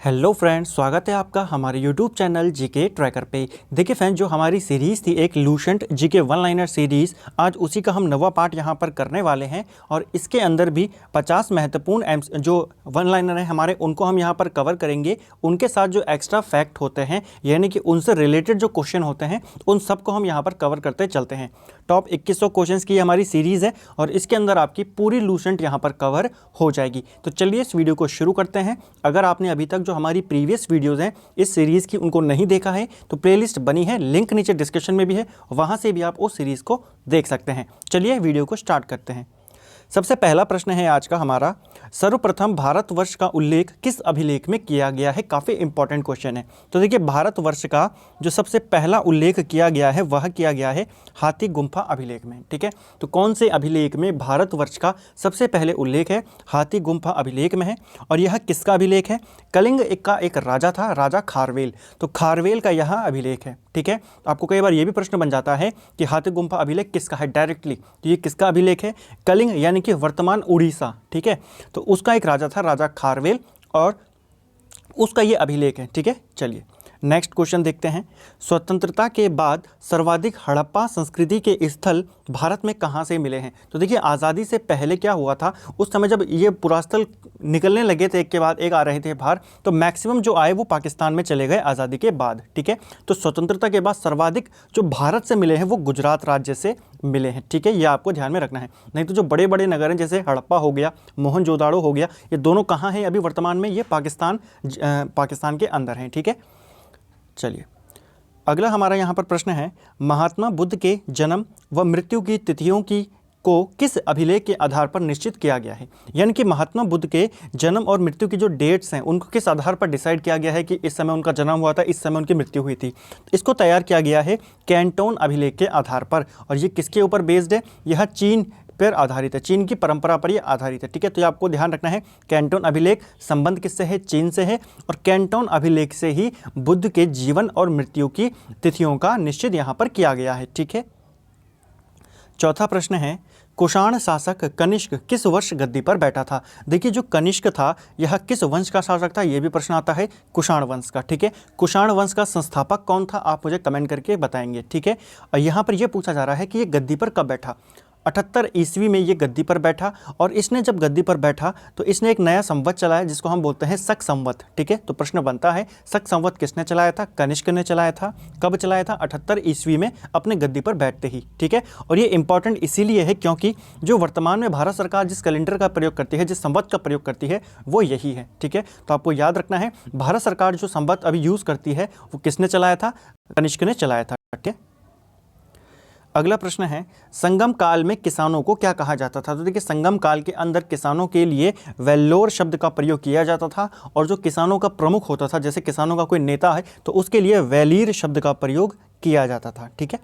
Hello friends, स्वागत है आपका हमारे यूट्यूब चैनल जीके ट्रैकर पे। देखिए फ्रेंड्स, जो हमारी सीरीज़ थी एक Lucent GK one liner series, आज उसी का हम नवा पार्ट यहाँ पर करने वाले हैं। और इसके अंदर भी 50 महत्वपूर्ण जो वन लाइनर हैं हमारे, उनको हम यहाँ पर कवर करेंगे। उनके साथ जो एक्स्ट्रा फैक्ट होते हैं, यानी कि उनसे रिलेटेड जो क्वेश्चन होते हैं, उन सबको हम यहाँ पर कवर करते चलते हैं। टॉप 2100 क्वेश्चन की हमारी सीरीज़ है और इसके अंदर आपकी पूरी लूसेंट यहाँ पर कवर हो जाएगी। तो चलिए इस वीडियो को शुरू करते हैं। अगर आपने अभी तक जो हमारी प्रीवियस वीडियोस हैं इस सीरीज़ की उनको नहीं देखा है तो प्लेलिस्ट बनी है, लिंक नीचे डिस्क्रिप्शन में भी है, वहाँ से भी आप उस सीरीज़ को देख सकते हैं। चलिए वीडियो को स्टार्ट करते हैं। सबसे पहला प्रश्न है आज का हमारा, सर्वप्रथम भारतवर्ष का उल्लेख किस अभिलेख में किया गया है? काफ़ी इंपॉर्टेंट क्वेश्चन है। तो देखिए, भारतवर्ष का जो सबसे पहला उल्लेख किया गया है वह किया गया है हाथी गुम्फा अभिलेख में। ठीक है, तो कौन से अभिलेख में भारतवर्ष का सबसे पहले उल्लेख है? हाथी गुम्फा अभिलेख में है। और यह किसका अभिलेख है? कलिंग का एक राजा था, राजा खारवेल। तो खारवेल का यह अभिलेख है। ठीक है, आपको कई बार यह भी प्रश्न बन जाता है कि हाथी गुम्फा अभिलेख किसका है डायरेक्टली। तो ये किसका अभिलेख है? कलिंग यानी कि वर्तमान उड़ीसा। ठीक है, तो उसका एक राजा था, राजा खारवेल, और उसका ये अभिलेख है। ठीक है, चलिए नेक्स्ट क्वेश्चन देखते हैं। स्वतंत्रता के बाद सर्वाधिक हड़प्पा संस्कृति के स्थल भारत में कहाँ से मिले हैं? तो देखिए, आज़ादी से पहले क्या हुआ था, उस समय जब ये पुरास्थल निकलने लगे थे, एक के बाद एक आ रहे थे बाहर, तो मैक्सिमम जो आए वो पाकिस्तान में चले गए आज़ादी के बाद। ठीक है, तो स्वतंत्रता के बाद सर्वाधिक जो भारत से मिले हैं वो गुजरात राज्य से मिले हैं। ठीक है, ये आपको ध्यान में रखना है। नहीं तो जो बड़े बड़े नगर हैं जैसे हड़प्पा हो गया, मोहनजोदाड़ो हो गया, ये दोनों कहाँ हैं अभी वर्तमान में? ये पाकिस्तान के अंदर हैं। ठीक है, चलिए अगला हमारा यहाँ पर प्रश्न है, महात्मा बुद्ध के जन्म व मृत्यु की तिथियों को किस अभिलेख के आधार पर निश्चित किया गया है? यानी कि महात्मा बुद्ध के जन्म और मृत्यु की जो डेट्स हैं उनको किस आधार पर डिसाइड किया गया है कि इस समय उनका जन्म हुआ था, इस समय उनकी मृत्यु हुई थी? इसको तैयार किया गया है कैंटोन अभिलेख के आधार पर। और ये किसके ऊपर बेस्ड है? यह चीन पर आधारित है, चीन की परंपरा पर यह आधारित है। ठीक है, तो ये आपको ध्यान रखना है। कैंटोन अभिलेख संबंध किससे है? चीन से है। और कैंटोन अभिलेख से ही बुद्ध के जीवन और मृत्यु की तिथियों का निश्चित यहाँ पर किया गया है। ठीक है, चौथा प्रश्न है, कुषाण शासक कनिष्क किस वर्ष गद्दी पर बैठा था? देखिए, जो कनिष्क था यह किस वंश का शासक था? यह भी प्रश्न आता है कुषाण वंश का। ठीक है, कुषाण वंश का संस्थापक कौन था? आप मुझे कमेंट करके बताएंगे। ठीक है, और यहाँ पर यह पूछा जा रहा है कि ये गद्दी पर कब बैठा? 78 ईस्वी में ये गद्दी पर बैठा। और इसने जब गद्दी पर बैठा तो इसने एक नया संवत चलाया जिसको हम बोलते हैं शक संवत। ठीक है, तो प्रश्न बनता है शक संवत किसने चलाया था? कनिष्क ने चलाया था। कब चलाया था? 78 ईस्वी में, अपने गद्दी पर बैठते ही। ठीक है, और ये इंपॉर्टेंट इसीलिए है क्योंकि जो वर्तमान में भारत सरकार जिस कैलेंडर का प्रयोग करती है, जिस संवत का प्रयोग करती है, वो यही है। ठीक है, तो आपको याद रखना है, भारत सरकार जो संवत अभी यूज़ करती है वो किसने चलाया था? कनिष्क ने चलाया था। ठीक है, अगला प्रश्न है, संगम काल में किसानों को क्या कहा जाता था? तो देखिए, संगम काल के अंदर किसानों के लिए वेल्लोर शब्द का प्रयोग किया जाता था। और जो किसानों का प्रमुख होता था, जैसे किसानों का कोई नेता है, तो उसके लिए वेलीर शब्द का प्रयोग किया जाता था। ठीक है,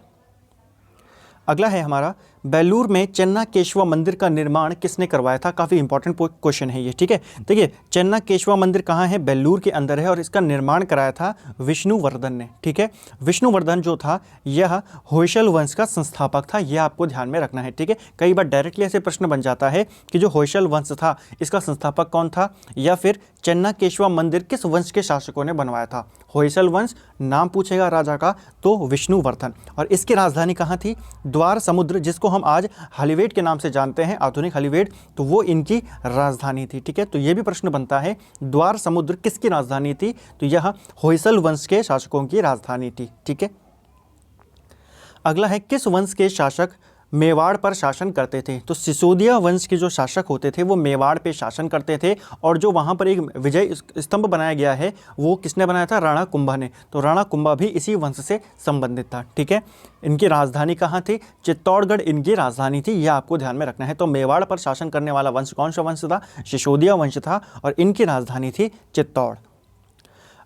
अगला है हमारा, बेलूर में चेन्नाकेशवा मंदिर का निर्माण किसने करवाया था? काफ़ी इंपॉर्टेंट क्वेश्चन है ये। ठीक है, देखिए, चेन्नाकेशवा मंदिर कहाँ है? बेलूर के अंदर है। और इसका निर्माण कराया था विष्णुवर्धन ने। ठीक है, विष्णुवर्धन जो था यह होयसल वंश का संस्थापक था, यह आपको ध्यान में रखना है। ठीक है, कई बार डायरेक्टली ऐसे प्रश्न बन जाता है कि जो होयसल वंश था इसका संस्थापक कौन था, या फिर चेन्नाकेशवा मंदिर किस वंश के शासकों ने बनवाया था? होयसल वंश, नाम पूछेगा राजा का तो विष्णुवर्धन। और इसकी राजधानी कहाँ थी? द्वार समुद्र, जिसको हम आज हलिवेट के नाम से जानते हैं, आधुनिक हलिवेट, तो वो इनकी राजधानी थी। ठीक है, तो ये भी प्रश्न बनता है, द्वार समुद्र किसकी राजधानी थी? तो यह होयसल वंश के शासकों की राजधानी थी। ठीक है, अगला है, किस वंश के शासक मेवाड़ पर शासन करते थे? तो सिसोदिया वंश के जो शासक होते थे वो मेवाड़ पे शासन करते थे। और जो वहाँ पर एक विजय स्तंभ बनाया गया है वो किसने बनाया था? राणा कुंभा ने। तो राणा कुंभा भी इसी वंश से संबंधित था। ठीक है, इनकी राजधानी कहाँ थी? चित्तौड़गढ़ इनकी राजधानी थी, यह आपको ध्यान में रखना है। तो मेवाड़ पर शासन करने वाला वंश कौन सा वंश था? सिसोदिया वंश था, और इनकी राजधानी थी चित्तौड़।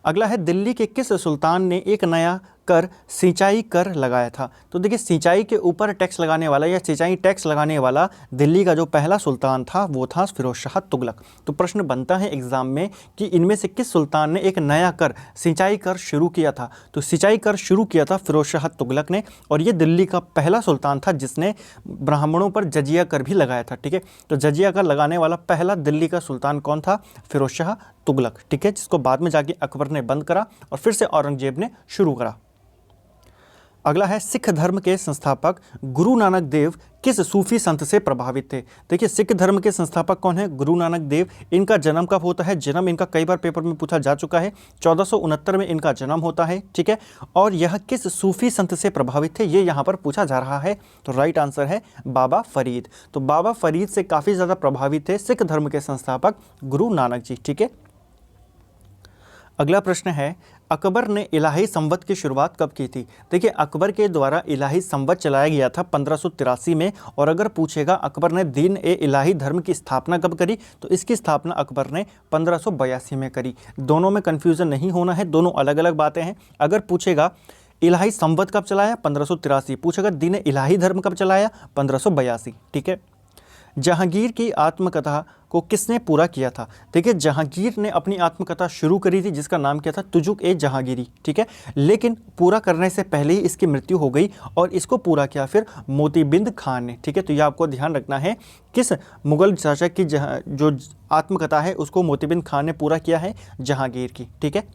अगला है, दिल्ली के किस सुल्तान ने एक नया कर सिंचाई कर लगाया था। तो देखिए सिंचाई के ऊपर टैक्स लगाने वाला या सिंचाई टैक्स लगाने वाला दिल्ली का जो पहला सुल्तान था वो था फिरोज शाह तुगलक। तो प्रश्न बनता है एग्जाम में कि इनमें से किस सुल्तान ने एक नया कर सिंचाई कर शुरू किया था। तो सिंचाई कर शुरू किया था फिरोज शाह तुगलक ने, और ये दिल्ली का पहला सुल्तान था जिसने ब्राह्मणों पर जजिया कर भी लगाया था। ठीक है, तो जजिया कर लगाने वाला पहला दिल्ली का सुल्तान कौन था? फिरोज शाह तुगलक। ठीक है, जिसको बाद में जाके अकबर ने बंद करा और फिर से औरंगजेब ने शुरू करा। अगला है सिख धर्म के संस्थापक गुरु नानक देव किस सूफी संत से प्रभावित थे? देखिए सिख धर्म के संस्थापक कौन है? गुरु नानक देव। इनका जन्म कब होता है? जन्म इनका कई बार पेपर में पूछा जा चुका है, 1469 में इनका जन्म होता है। ठीक है, और यह किस सूफी संत से प्रभावित थे, ये यहाँ पर पूछा जा रहा है। तो राइट आंसर है बाबा फरीद। तो बाबा फरीद से काफ़ी ज़्यादा प्रभावित थे सिख धर्म के संस्थापक गुरु नानक जी। ठीक है, अगला प्रश्न है अकबर ने इलाही संवत की शुरुआत कब की थी? देखिए अकबर के द्वारा इलाही संवत चलाया गया था 1583 में, और अगर पूछेगा अकबर ने दीन ए इलाही धर्म की स्थापना कब करी, तो इसकी स्थापना अकबर ने 1582 में करी। दोनों में कन्फ्यूज़न नहीं होना है, दोनों अलग अलग बातें हैं। अगर पूछेगा इलाही संवत कब चलाया, 1583, पूछेगा दीन ए इलाही धर्म कब चलाया, 1582। ठीक है, जहांगीर की आत्मकथा को किसने पूरा किया था? देखिए जहांगीर ने अपनी आत्मकथा शुरू करी थी जिसका नाम क्या था? तुजुक ए जहांगीरी। ठीक है, लेकिन पूरा करने से पहले ही इसकी मृत्यु हो गई और इसको पूरा किया फिर मोतीबिंद खान ने। ठीक है, तो ये आपको ध्यान रखना है, किस मुगल शासक की जो आत्मकथा है उसको मोतीबिंद खान ने पूरा किया है? जहांगीर की। ठीक है,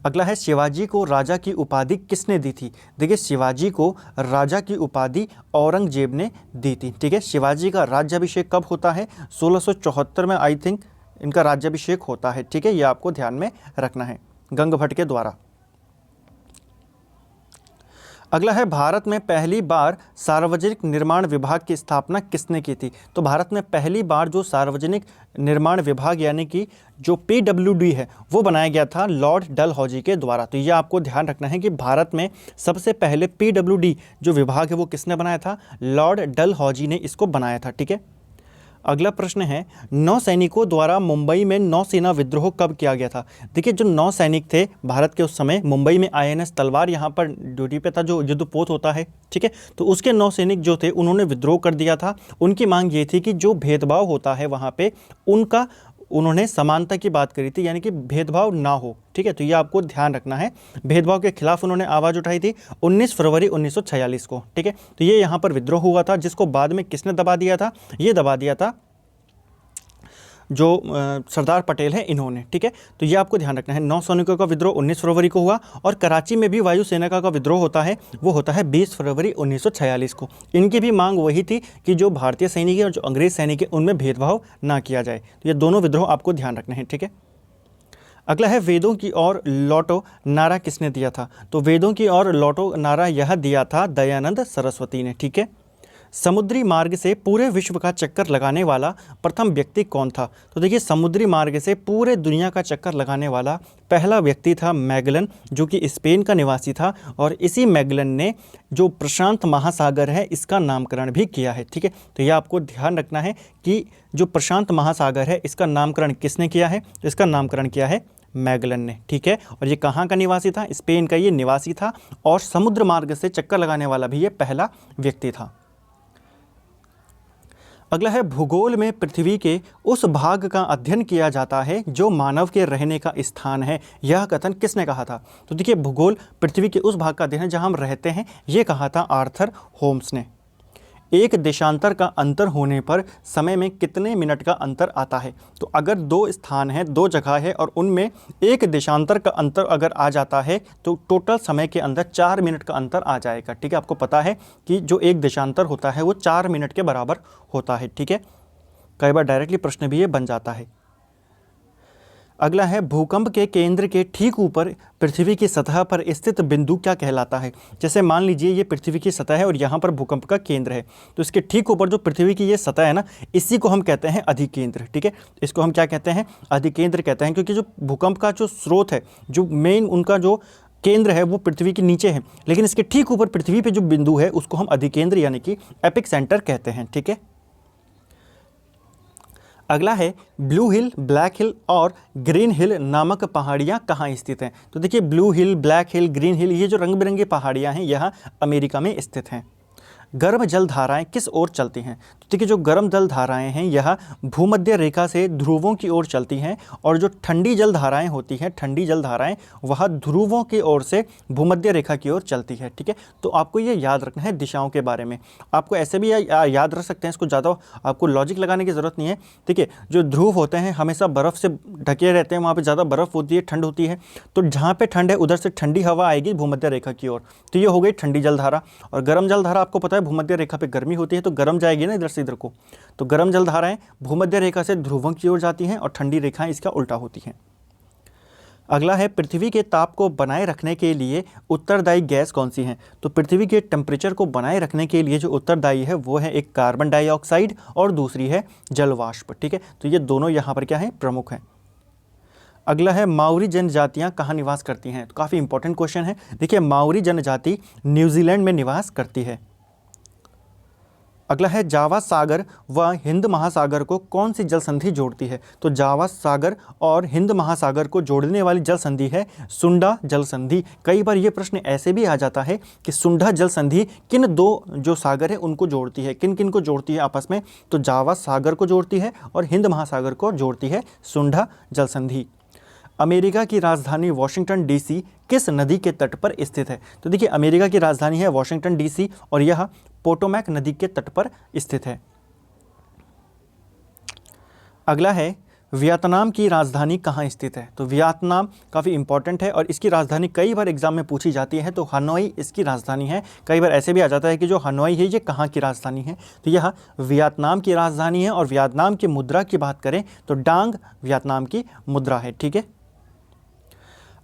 अगला है शिवाजी को राजा की उपाधि किसने दी थी? देखिए शिवाजी को राजा की उपाधि औरंगजेब ने दी थी। ठीक है, शिवाजी का राज्याभिषेक कब होता है? 1674 में आई थिंक इनका राज्याभिषेक होता है। ठीक है, ये आपको ध्यान में रखना है, गंगभट्ट के द्वारा। अगला है भारत में पहली बार सार्वजनिक निर्माण विभाग की स्थापना किसने की थी? तो भारत में पहली बार जो सार्वजनिक निर्माण विभाग यानी कि जो PWD है वो बनाया गया था लॉर्ड डलहौजी के द्वारा। तो ये आपको ध्यान रखना है कि भारत में सबसे पहले PWD जो विभाग है वो किसने बनाया था? लॉर्ड डलहौजी ने इसको बनाया था। ठीक है, अगला प्रश्न है नौसैनिकों द्वारा मुंबई में नौसेना विद्रोह कब किया गया था? देखिए जो नौसैनिक थे भारत के उस समय, मुंबई में INS तलवार यहाँ पर ड्यूटी पे था, जो युद्धपोत होता है। ठीक है, तो उसके नौसैनिक जो थे उन्होंने विद्रोह कर दिया था। उनकी मांग ये थी कि जो भेदभाव होता है वहाँ पे उनका, उन्होंने समानता की बात करी थी, यानी कि भेदभाव ना हो। ठीक है, तो ये आपको ध्यान रखना है, भेदभाव के खिलाफ उन्होंने आवाज़ उठाई थी 19 फरवरी 1946 को। ठीक है, तो ये यहाँ पर विद्रोह हुआ था जिसको बाद में किसने दबा दिया था? ये दबा दिया था जो सरदार पटेल हैं इन्होंने। ठीक है, तो ये आपको ध्यान रखना है। नौसैनिकों का विद्रोह 19 फरवरी को हुआ, और कराची में भी वायुसेना का विद्रोह होता है, वो होता है 20 फरवरी 1946 को। इनकी भी मांग वही थी कि जो भारतीय सैनिक है और जो अंग्रेज सैनिक है उनमें भेदभाव ना किया जाए। तो ये दोनों विद्रोह आपको ध्यान रखने हैं। ठीक है, अगला है वेदों की ओर लौटो नारा किसने दिया था? तो वेदों की ओर लौटो नारा यह दिया था दयानंद सरस्वती ने। ठीक है, समुद्री मार्ग से पूरे विश्व का चक्कर लगाने वाला प्रथम व्यक्ति कौन था? तो देखिए समुद्री मार्ग से पूरे दुनिया का चक्कर लगाने वाला पहला व्यक्ति था मैगलन, जो कि स्पेन का निवासी था, और इसी मैगलन ने जो प्रशांत महासागर है इसका नामकरण भी किया है। ठीक है, तो यह आपको ध्यान रखना है कि जो प्रशांत महासागर है इसका नामकरण किसने किया है? तो इसका नामकरण किया है मैगलन ने। ठीक है, और ये कहाँ का निवासी था? स्पेन का ये निवासी था, और समुद्र मार्ग से चक्कर लगाने वाला भी ये पहला व्यक्ति था। अगला है भूगोल में पृथ्वी के उस भाग का अध्ययन किया जाता है जो मानव के रहने का स्थान है, यह कथन किसने कहा था? तो देखिए भूगोल पृथ्वी के उस भाग का अध्ययन है जहां हम रहते हैं, ये कहा था आर्थर होम्स ने। एक देशांतर का अंतर होने पर समय में कितने मिनट का अंतर आता है? तो अगर दो स्थान हैं, दो जगह है, और उनमें एक देशांतर का अंतर अगर आ जाता है तो टोटल समय के अंदर 4 मिनट का अंतर आ जाएगा। ठीक है, आपको पता है कि जो एक देशांतर होता है वो 4 मिनट के बराबर होता है। ठीक है, कई बार डायरेक्टली प्रश्न भी ये बन जाता है। अगला है भूकंप के केंद्र के ठीक ऊपर पृथ्वी की सतह पर स्थित बिंदु क्या कहलाता है? जैसे मान लीजिए ये पृथ्वी की सतह है और यहाँ पर भूकंप का केंद्र है, तो इसके ठीक ऊपर जो पृथ्वी की ये सतह है ना, इसी को हम कहते हैं अधिकेंद्र। ठीक है, इसको हम क्या कहते हैं? अधिकेंद्र कहते हैं, क्योंकि जो भूकंप का जो स्रोत है, जो मेन उनका जो केंद्र है वो पृथ्वी के नीचे है, लेकिन इसके ठीक ऊपर पृथ्वी पे जो बिंदु है उसको हम अधिकेंद्र यानी कि एपिक सेंटर कहते हैं। ठीक है, अगला है ब्लू हिल, ब्लैक हिल और ग्रीन हिल नामक पहाड़ियाँ कहाँ स्थित हैं। तो देखिए ब्लू हिल, ब्लैक हिल, ग्रीन हिल, ये जो रंग बिरंगी पहाड़ियाँ हैं यह अमेरिका में स्थित हैं। गर्म जल धाराएं किस ओर चलती हैं। तो देखिए जो गर्म जल धाराएं हैं यह भूमध्य रेखा से ध्रुवों की ओर चलती हैं, और जो ठंडी जल धाराएं होती हैं, ठंडी जल धाराएं वह ध्रुवों की ओर से भूमध्य रेखा की ओर चलती है। ठीक है, तो आपको ये याद रखना है दिशाओं के बारे में। आपको ऐसे भी याद रख सकते हैं, इसको ज़्यादा आपको लॉजिक लगाने की ज़रूरत नहीं है। ठीक है, जो ध्रुव होते हैं हमेशा बर्फ़ से ढके रहते हैं, वहाँ पर ज़्यादा बर्फ़ होती है, ठंड होती है, तो जहाँ पर ठंड है उधर से ठंडी हवा आएगी भूमध्य रेखा की ओर, तो ये हो गई ठंडी जल धारा। और गर्म जल धारा आपको पता है भूमध्य रेखा पे गर्मी होती है तो गर्म जाएगी ना इधर से इधर को, तो गर्म जल धाराएं भूमध्य रेखा से ध्रुवों की ओर जाती हैं और ठंडी रेखाएं इसका उल्टा होती हैं। अगला है पृथ्वी के ताप को बनाए रखने के लिए उत्तरदायी गैस कौन सी है। तो पृथ्वी के टेम्परेचर को बनाए रखने के लिए जो उत्तरदायी है वो है एक कार्बन डाइऑक्साइड और दूसरी है जलवाष्प। ठीक है, तो ये दोनों यहाँ पर क्या है, प्रमुख हैं। अगला है माओरी जनजातियाँ कहाँ निवास करती हैं। तो काफ़ी इंपॉर्टेंट क्वेश्चन है। देखिए माओरी जनजाति न्यूजीलैंड में निवास करती है। अगला है जावा सागर व हिंद महासागर को कौन सी जल संधि जोड़ती है। तो जावा सागर और हिंद महासागर को जोड़ने वाली जल संधि है सुंडा जल संधि। कई बार ये प्रश्न ऐसे भी आ जाता है कि सुंडा जल संधि किन दो जो सागर है उनको जोड़ती है, किन किन को जोड़ती है आपस में। तो जावा सागर को जोड़ती है और हिंद महासागर को जोड़ती है सुंडा जल संधि। अमेरिका की राजधानी वाशिंगटन डीसी किस नदी के तट पर स्थित है। तो देखिए अमेरिका की राजधानी है वाशिंगटन डीसी और यह पोटोमैक नदी के तट पर स्थित है। अगला है वियतनाम की राजधानी कहाँ स्थित है। तो वियतनाम काफ़ी इंपॉर्टेंट है और इसकी राजधानी कई बार एग्जाम में पूछी जाती है, तो हनोई इसकी राजधानी है। कई बार ऐसे भी आ जाता है कि जो हनोई है ये कहाँ की राजधानी है, तो यह वियतनाम की राजधानी है। और वियतनाम की मुद्रा की बात करें तो डांग वियतनाम की मुद्रा है। ठीक है,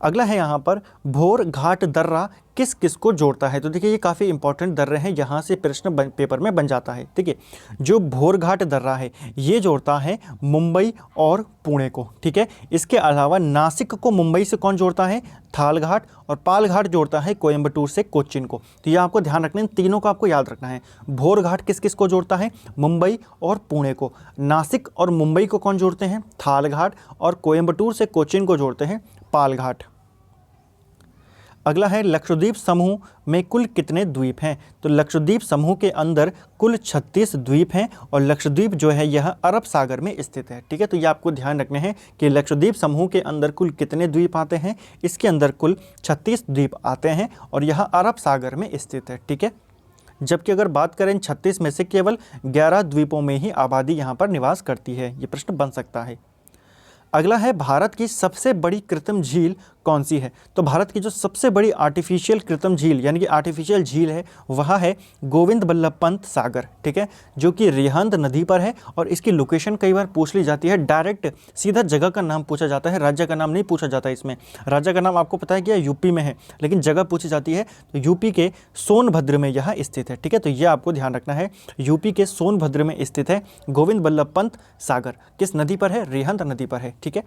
अगला है यहाँ पर भोर घाट दर्रा किस किस को जोड़ता है। तो देखिए ये काफ़ी इंपॉर्टेंट दर्रे हैं, यहाँ से प्रश्न पेपर में बन जाता है। ठीक है, जो भोर घाट दर्रा है ये जोड़ता है मुंबई और पुणे को। ठीक है, इसके अलावा नासिक को मुंबई से कौन जोड़ता है, थाल घाट, और पाल घाट जोड़ता है कोयम्बटूर से कोच्चिन को। तो ये आपको ध्यान रखना है, तीनों को आपको याद रखना है। भोर घाट किस किस को जोड़ता है, मुंबई और पुणे को। नासिक और मुंबई को कौन जोड़ते हैं, थाल घाट, और कोयम्बटूर से कोच्चिन को जोड़ते हैं पाल घाट। अगला है लक्षद्वीप समूह में कुल कितने द्वीप हैं। तो लक्षद्वीप समूह के अंदर कुल 36 द्वीप हैं और लक्षद्वीप जो है यह अरब सागर में स्थित है। ठीक है, तो ये आपको ध्यान रखने हैं कि लक्षद्वीप समूह के अंदर कुल कितने द्वीप आते हैं। इसके अंदर कुल 36 द्वीप आते हैं और यह अरब सागर में स्थित है। ठीक है, जबकि अगर बात करें 36 में से केवल 11 द्वीपों में ही आबादी यहाँ पर निवास करती है। ये प्रश्न बन सकता है। अगला है भारत की सबसे बड़ी कृत्रिम झील कौन सी है। तो भारत की जो सबसे बड़ी आर्टिफिशियल कृत्रिम झील यानी कि आर्टिफिशियल झील है वह है गोविंद बल्लभ पंत सागर। ठीक है, जो कि रिहंद नदी पर है और इसकी लोकेशन कई बार पूछ ली जाती है। डायरेक्ट सीधा जगह का नाम पूछा जाता है, राज्य का नाम नहीं पूछा जाता। इसमें राज्य का नाम आपको पता है कि यूपी में है, लेकिन जगह पूछी जाती है तो यूपी के सोनभद्र में यह स्थित है। ठीक है, तो यह आपको ध्यान रखना है, यूपी के सोनभद्र में स्थित है गोविंद बल्लभ पंत सागर। किस नदी पर है, रिहंद नदी पर है। ठीक है,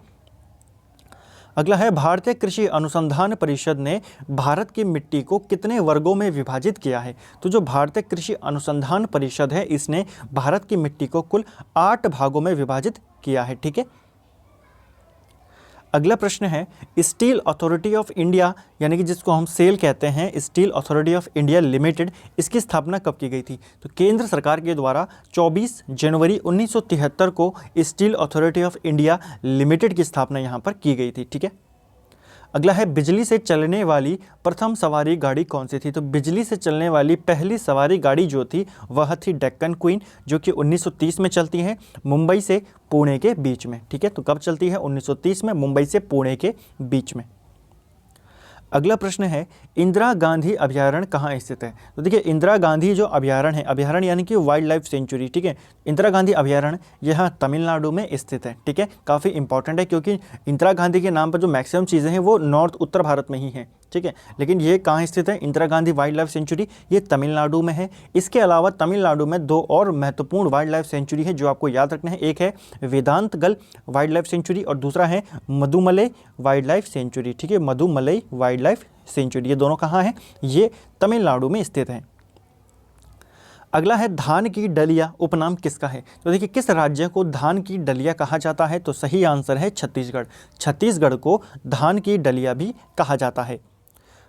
अगला है भारतीय कृषि अनुसंधान परिषद ने भारत की मिट्टी को कितने वर्गों में विभाजित किया है। तो जो भारतीय कृषि अनुसंधान परिषद है इसने भारत की मिट्टी को कुल 8 भागों में विभाजित किया है। ठीक है, अगला प्रश्न है स्टील अथॉरिटी ऑफ इंडिया यानी कि जिसको हम सेल कहते हैं, steel authority of India limited, इसकी स्थापना कब की गई थी। तो केंद्र सरकार के द्वारा 24 जनवरी 1973 को steel authority of India limited की स्थापना यहाँ पर की गई थी। ठीक है, अगला है बिजली से चलने वाली प्रथम सवारी गाड़ी कौन सी थी। तो बिजली से चलने वाली पहली सवारी गाड़ी जो थी वह थी डेक्कन क्वीन, जो कि 1930 में चलती है मुंबई से पुणे के बीच में। ठीक है, तो कब चलती है, 1930 में मुंबई से पुणे के बीच में। अगला प्रश्न है इंदिरा गांधी अभयारण्य कहाँ स्थित है। तो देखिए इंदिरा गांधी जो अभयारण्य है, अभयारण्य यानी कि वाइल्ड लाइफ सेंचुरी। ठीक है, इंदिरा गांधी अभयारण्य यह तमिलनाडु में स्थित है। ठीक है, काफ़ी इंपॉर्टेंट है क्योंकि इंदिरा गांधी के नाम पर जो मैक्सिमम चीज़ें हैं वो नॉर्थ उत्तर भारत में ही हैं। ठीक है, लेकिन ये कहाँ स्थित है, Indira Gandhi wild life sanctuary ये तमिलनाडु में है। इसके अलावा तमिलनाडु में 2 और महत्वपूर्ण वाइल्ड लाइफ सेंचुरी है जो आपको याद रखना है। एक है वेदांतगल वाइल्ड लाइफ सेंचुरी और दूसरा है मधुमलई वाइल्ड लाइफ सेंचुरी। ठीक है, मधुमलई वाइल्ड लाइफ सेंचुरी, ये दोनों कहाँ हैं, ये तमिलनाडु में स्थित हैं। अगला है धान की डलिया उपनाम किसका है? तो देखिए किस राज्य को धान की डलिया कहा जाता है? तो सही आंसर है छत्तीसगढ़। छत्तीसगढ़ को धान की डलिया भी कहा जाता है।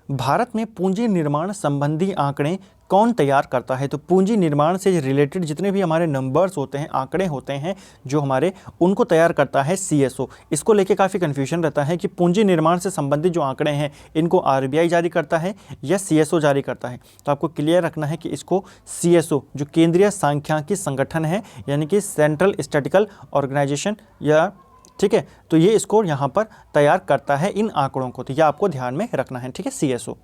भारत में पूंजी निर्माण संबंधी आंकड़े कौन तैयार करता है? तो पूंजी निर्माण से रिलेटेड जितने भी हमारे नंबर्स होते हैं, आंकड़े होते हैं जो हमारे, उनको तैयार करता है सीएसओ। इसको लेके काफ़ी कन्फ्यूजन रहता है कि पूंजी निर्माण से संबंधित जो आंकड़े हैं इनको आरबीआई जारी करता है या सीएसओ जारी करता है। तो आपको क्लियर रखना है कि इसको सीएसओ जो केंद्रीय सांख्यिकी संगठन है, यानी कि सेंट्रल स्टैटिस्टिकल ऑर्गेनाइजेशन, या ठीक है, तो ये इसको यहाँ पर तैयार करता है इन आंकड़ों को। तो यह आपको ध्यान में रखना है, ठीक है, सीएसओ।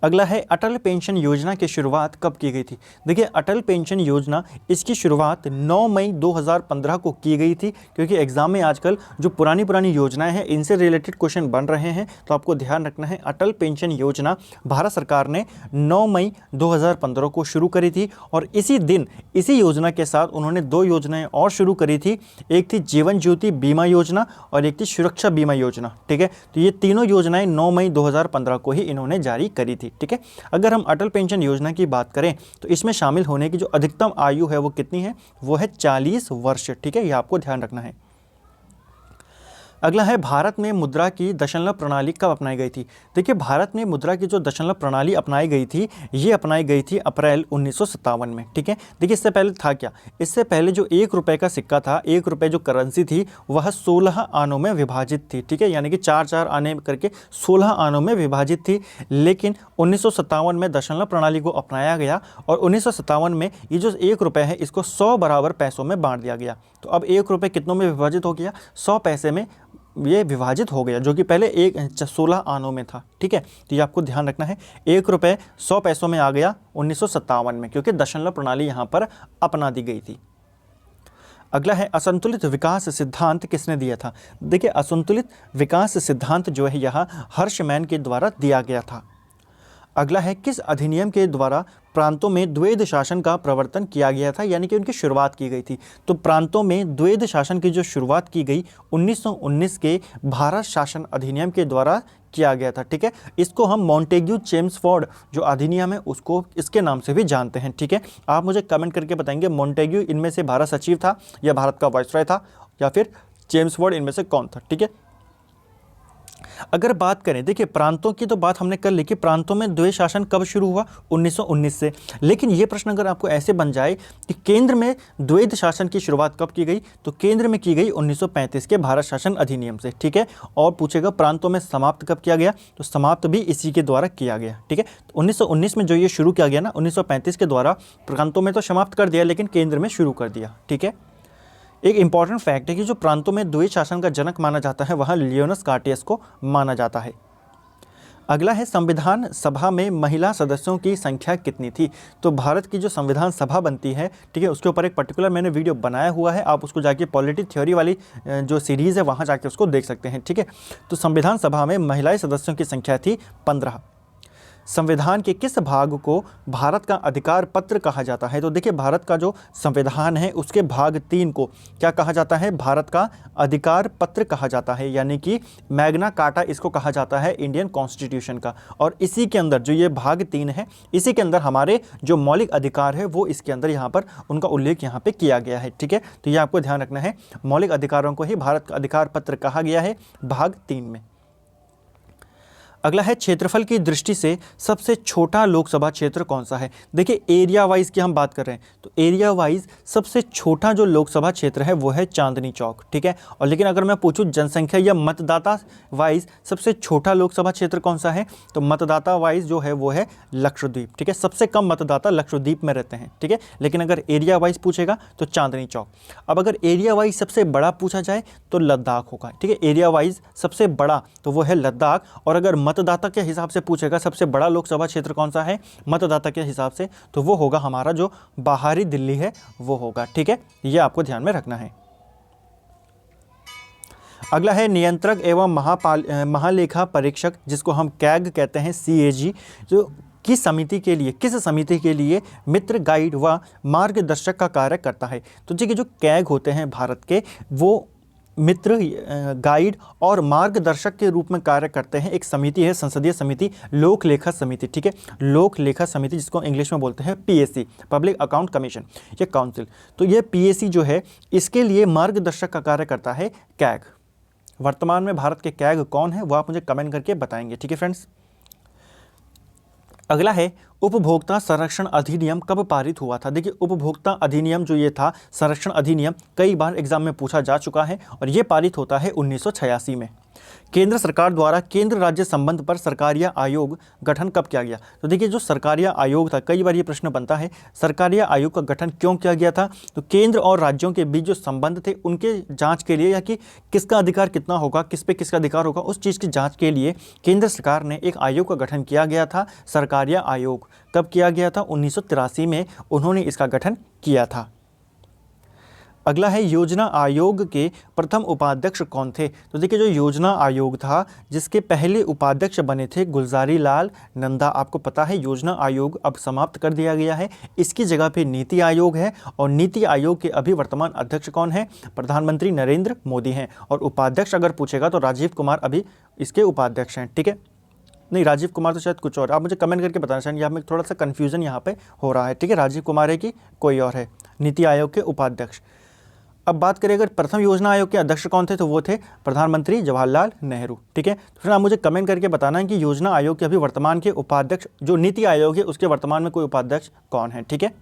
अगला है अटल पेंशन योजना की शुरुआत कब की गई थी? देखिए अटल पेंशन योजना, इसकी शुरुआत 9 मई 2015 को की गई थी, क्योंकि एग्जाम में आजकल जो पुरानी योजनाएं हैं इनसे रिलेटेड क्वेश्चन बन रहे हैं। तो आपको ध्यान रखना है अटल पेंशन योजना भारत सरकार ने 9 मई 2015 को शुरू करी थी, और इसी दिन इसी योजना के साथ उन्होंने 2 योजनाएं और शुरू करी थी। एक थी जीवन ज्योति बीमा योजना और एक थी सुरक्षा बीमा योजना, ठीक है। तो ये तीनों योजनाएं 9 मई 2015 को ही इन्होंने जारी करी थी, ठीक है। अगर हम अटल पेंशन योजना की बात करें तो इसमें शामिल होने की जो अधिकतम आयु है वो कितनी है? वो है 40 वर्ष, ठीक है, ये आपको ध्यान रखना है। अगला है भारत में मुद्रा की दशमलव प्रणाली कब अपनाई गई थी? देखिए भारत में मुद्रा की जो दशमलव प्रणाली अपनाई गई थी, ये अपनाई गई थी अप्रैल 1957 में, ठीक है। देखिए इससे पहले था क्या? इससे पहले जो 1 रुपये का सिक्का था, 1 रुपये जो करेंसी थी, वह 16 आनों में विभाजित थी, ठीक है, यानी कि 4-4 आने करके 16 आनों में विभाजित थी। लेकिन 1957 में दशमलव प्रणाली को अपनाया गया, और 1957 में ये जो 1 रुपये है इसको 100 बराबर पैसों में बांट दिया गया। तो अब 1 रुपये कितनों में विभाजित हो गया? 100 पैसे में ये विभाजित हो गया, जो कि पहले 16 आनों में था, ठीक है। तो ये आपको ध्यान रखना है, 1 रुपये 100 पैसों में आ गया 1957 में, क्योंकि दशमलव प्रणाली यहाँ पर अपना दी गई थी। अगला है असंतुलित विकास सिद्धांत किसने दिया था? देखिए असंतुलित विकास सिद्धांत जो है यहाँ हर्षमैन के द्वारा दिया गया था। अगला है किस अधिनियम के द्वारा प्रांतों में द्वैध शासन का प्रवर्तन किया गया था, यानी कि उनकी शुरुआत की गई थी? तो प्रांतों में द्वैध शासन की जो शुरुआत की गई 1919 के भारत शासन अधिनियम के द्वारा किया गया था, ठीक है। इसको हम मॉन्टेग्यू चेम्सफोर्ड जो अधिनियम है उसको इसके नाम से भी जानते हैं, ठीक है। आप मुझे कमेंट करके बताएंगे मॉन्टेग्यू इनमें से भारत सचिव था या भारत का वाइसरॉय था, या फिर चेम्सफोर्ड इनमें से कौन था, ठीक है। अगर बात करें, देखिए प्रांतों की तो बात हमने कर ली कि प्रांतों में द्वैध शासन कब शुरू हुआ? 1919 से। लेकिन ये प्रश्न अगर आपको ऐसे बन जाए कि केंद्र में द्वैध शासन की शुरुआत कब की गई, तो केंद्र में की गई 1935 के भारत शासन अधिनियम से, ठीक है। और पूछेगा प्रांतों में समाप्त कब किया गया, तो समाप्त भी इसी के द्वारा किया गया, ठीक है। तो 1919 में जो ये शुरू किया गया ना, 1935 के द्वारा प्रांतों में तो समाप्त कर दिया, लेकिन केंद्र में शुरू कर दिया, ठीक है। एक इंपॉर्टेंट फैक्ट है कि जो प्रांतों में द्वैध शासन का जनक माना जाता है वहाँ लियोनस कार्टियस को माना जाता है। अगला है संविधान सभा में महिला सदस्यों की संख्या कितनी थी? तो भारत की जो संविधान सभा बनती है, ठीक है, उसके ऊपर एक पर्टिकुलर मैंने वीडियो बनाया हुआ है, आप उसको जाके पॉलिटी थ्योरी वाली जो सीरीज़ है वहाँ जाके उसको देख सकते हैं, ठीक है। तो संविधान सभा में महिला सदस्यों की संख्या थी 15। संविधान के किस भाग को भारत का अधिकार पत्र कहा जाता है? तो देखिए भारत का जो संविधान है उसके भाग 3 को क्या कहा जाता है? भारत का अधिकार पत्र कहा जाता है, यानी कि मैग्ना कार्टा इसको कहा जाता है इंडियन कॉन्स्टिट्यूशन का। और इसी के अंदर जो ये भाग 3 है, इसी के अंदर हमारे जो मौलिक अधिकार है वो इसके अंदर यहाँ पर उनका उल्लेख यहाँ पे किया गया है, ठीक है। तो ये आपको ध्यान रखना है, मौलिक अधिकारों को ही भारत का अधिकार पत्र कहा गया है भाग 3 में। अगला है क्षेत्रफल की दृष्टि से सबसे छोटा लोकसभा क्षेत्र कौन सा है? देखिए एरिया वाइज की हम बात कर रहे हैं, तो एरिया वाइज सबसे छोटा जो लोकसभा क्षेत्र है वो है चांदनी चौक, ठीक है। और लेकिन अगर मैं पूछूं जनसंख्या या मतदाता वाइज सबसे छोटा लोकसभा क्षेत्र कौन सा है, तो मतदाता वाइज जो है वो है लक्षद्वीप, ठीक है। सबसे कम मतदाता लक्षद्वीप में रहते हैं, ठीक है। लेकिन अगर एरिया वाइज पूछेगा तो चांदनी चौक। अब अगर एरिया वाइज सबसे बड़ा पूछा जाए तो लद्दाख होगा, ठीक है। एरिया वाइज सबसे बड़ा तो वो है लद्दाख। और अगर मतदाता के हिसाब से पूछेगा सबसे बड़ा लोकसभा क्षेत्र कौन सा है मतदाता के हिसाब से, तो वो होगा हमारा जो बाहरी दिल्ली है वो होगा, ठीक है। ये आपको ध्यान में रखना है। अगला है नियंत्रक एवं महालेखा परीक्षक, जिसको हम कैग कहते हैं, CAG, जो किस समिति के लिए मित्र गाइड व मार्गदर्शक का कार्य करता है। तो देखिए जो कैग होते हैं भारत के, वो मित्र, गाइड और मार्गदर्शक के रूप में कार्य करते हैं। एक समिति है, संसदीय समिति, लोक लेखा समिति, ठीक है, लोक लेखा समिति जिसको इंग्लिश में बोलते हैं पीएससी, पब्लिक अकाउंट कमीशन, ये काउंसिल। तो ये पीएससी जो है इसके लिए मार्गदर्शक का कार्य करता है कैग। वर्तमान में भारत के कैग कौन है वो आप मुझे कमेंट करके बताएंगे, ठीक है फ्रेंड्स। अगला है उपभोक्ता संरक्षण अधिनियम कब पारित हुआ था। देखिए उपभोक्ता अधिनियम जो ये था, संरक्षण अधिनियम, कई बार एग्जाम में पूछा जा चुका है और ये पारित होता है 1986 में। केंद्र सरकार द्वारा केंद्र राज्य संबंध पर सरकारिया आयोग गठन कब किया गया। तो देखिए जो सरकारिया आयोग था, कई बार ये प्रश्न बनता है सरकारिया आयोग का गठन क्यों किया गया था। तो केंद्र और राज्यों के बीच जो संबंध थे उनके जांच के लिए, या कि किसका अधिकार कितना होगा, किस पे किसका अधिकार होगा, उस चीज़ की जांच के लिए केंद्र सरकार ने एक आयोग का गठन किया गया था, सरकारिया आयोग। कब किया गया था? 1983 में उन्होंने इसका गठन किया था। अगला है योजना आयोग के प्रथम उपाध्यक्ष कौन थे। तो देखिए जो योजना आयोग था जिसके पहले उपाध्यक्ष बने थे गुलजारी लाल नंदा। आपको पता है योजना आयोग अब समाप्त कर दिया गया है, इसकी जगह पे नीति आयोग है और नीति आयोग के अभी वर्तमान अध्यक्ष कौन है? प्रधानमंत्री नरेंद्र मोदी हैं। और उपाध्यक्ष अगर पूछेगा तो राजीव कुमार अभी इसके उपाध्यक्ष हैं, ठीक है। नहीं, राजीव कुमार तो शायद कुछ और, आप मुझे कमेंट करके बताना चाहिए, यहाँ में थोड़ा सा कन्फ्यूजन यहाँ पे हो रहा है, ठीक है। राजीव कुमार है कि कोई और है नीति आयोग के उपाध्यक्ष। अब बात करें अगर प्रथम योजना आयोग के अध्यक्ष कौन थे, तो वो थे प्रधानमंत्री जवाहरलाल नेहरू, ठीक है। तो फिर आप मुझे कमेंट करके बताना है कि योजना आयोग के अभी वर्तमान के उपाध्यक्ष, जो नीति आयोग है उसके वर्तमान में कोई उपाध्यक्ष कौन है, ठीक है।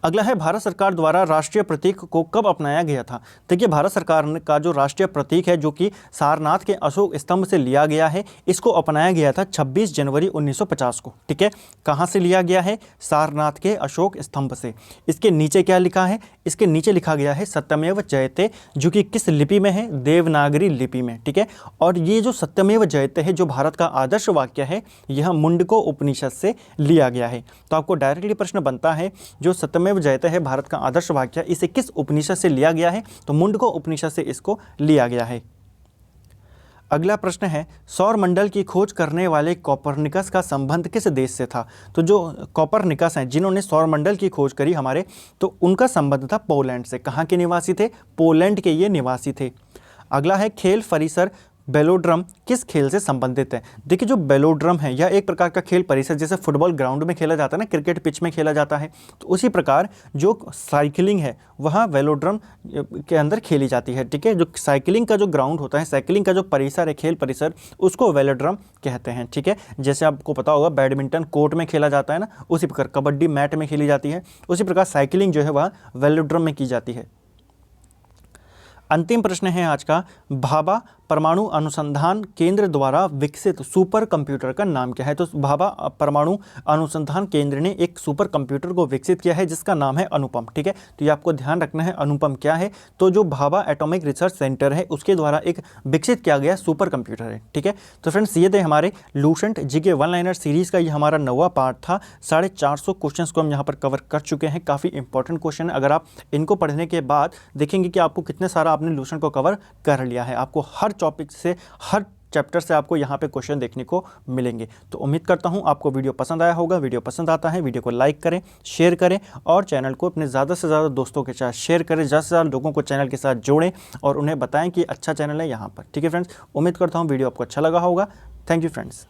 अगला है भारत सरकार द्वारा राष्ट्रीय प्रतीक को कब अपनाया गया था। देखिए भारत सरकार का जो राष्ट्रीय प्रतीक है जो कि सारनाथ के अशोक स्तंभ से लिया गया है, इसको अपनाया गया था 26 जनवरी 1950 को, ठीक है। कहाँ से लिया गया है? सारनाथ के अशोक स्तंभ से। इसके नीचे क्या लिखा है? इसके नीचे लिखा गया है सत्यमेव जयते, जो कि किस लिपि में है? देवनागरी लिपि में, ठीक है। और ये जो सत्यमेव जयते है जो भारत का आदर्श वाक्य है, यह मुंडको उपनिषद से लिया गया है। तो आपको डायरेक्टली प्रश्न बनता है जो सत्यमेव जयते है भारत का आदर्श वाक्य, इसे किस उपनिषद से लिया गया है? तो मुंडको उपनिषद से इसको लिया गया है। अगला प्रश्न है सौर मंडल की खोज करने वाले कोपरनिकस का संबंध किस देश से था। तो जो कोपरनिकस हैं जिन्होंने सौर मंडल की खोज करी हमारे, तो उनका संबंध था पोलैंड से। कहाँ के निवासी थे? पोलैंड के ये निवासी थे। अगला है खेल परिसर बेलोड्रम किस खेल से संबंधित है। देखिए जो बेलोड्रम है यह एक प्रकार का खेल परिसर, जैसे फुटबॉल ग्राउंड में खेला जाता है ना, क्रिकेट पिच में खेला जाता है, तो उसी प्रकार जो साइकिलिंग है वह वेलोड्रम के अंदर खेली जाती है, ठीक है। जो साइकिलिंग का जो ग्राउंड होता है, साइकिलिंग का जो परिसर है, खेल परिसर, उसको वेलोड्रम कहते हैं, ठीक है। जैसे आपको पता होगा बैडमिंटन कोर्ट में खेला जाता है ना, उसी प्रकार कबड्डी मैट में खेली जाती है, उसी प्रकार साइकिलिंग जो है वह वेलोड्रम में की जाती है। अंतिम प्रश्न है आज का, भाभा परमाणु अनुसंधान केंद्र द्वारा विकसित सुपर कंप्यूटर का नाम क्या है। तो भाभा परमाणु अनुसंधान केंद्र ने एक सुपर कंप्यूटर को विकसित किया है जिसका नाम है अनुपम, ठीक है। तो ये आपको ध्यान रखना है अनुपम क्या है। तो जो भाभा एटॉमिक रिसर्च सेंटर है उसके द्वारा एक विकसित किया गया सुपर कंप्यूटर है, ठीक है। तो फ्रेंड्स ये थे हमारे Lucent GK one liner series का ये हमारा 9वां पार्ट था। 450 क्वेश्चन को हम यहाँ पर कवर कर चुके हैं। काफ़ी इंपॉर्टेंट क्वेश्चन है। अगर आप इनको पढ़ने के बाद देखेंगे कि आपको कितने सारा आपने लूसेंट को कवर कर लिया है, आपको हर टॉपिक से, हर चैप्टर से आपको यहाँ पे क्वेश्चन देखने को मिलेंगे। तो उम्मीद करता हूँ आपको वीडियो पसंद आया होगा। वीडियो पसंद आता है वीडियो को लाइक करें, शेयर करें और चैनल को अपने ज़्यादा से ज़्यादा दोस्तों के साथ शेयर करें, ज़्यादा से ज़्यादा लोगों को चैनल के साथ जोड़ें और उन्हें बताएं कि अच्छा चैनल है यहाँ पर, ठीक है फ्रेंड्स। उम्मीद करता हूँ वीडियो आपको अच्छा लगा होगा। Thank you friends.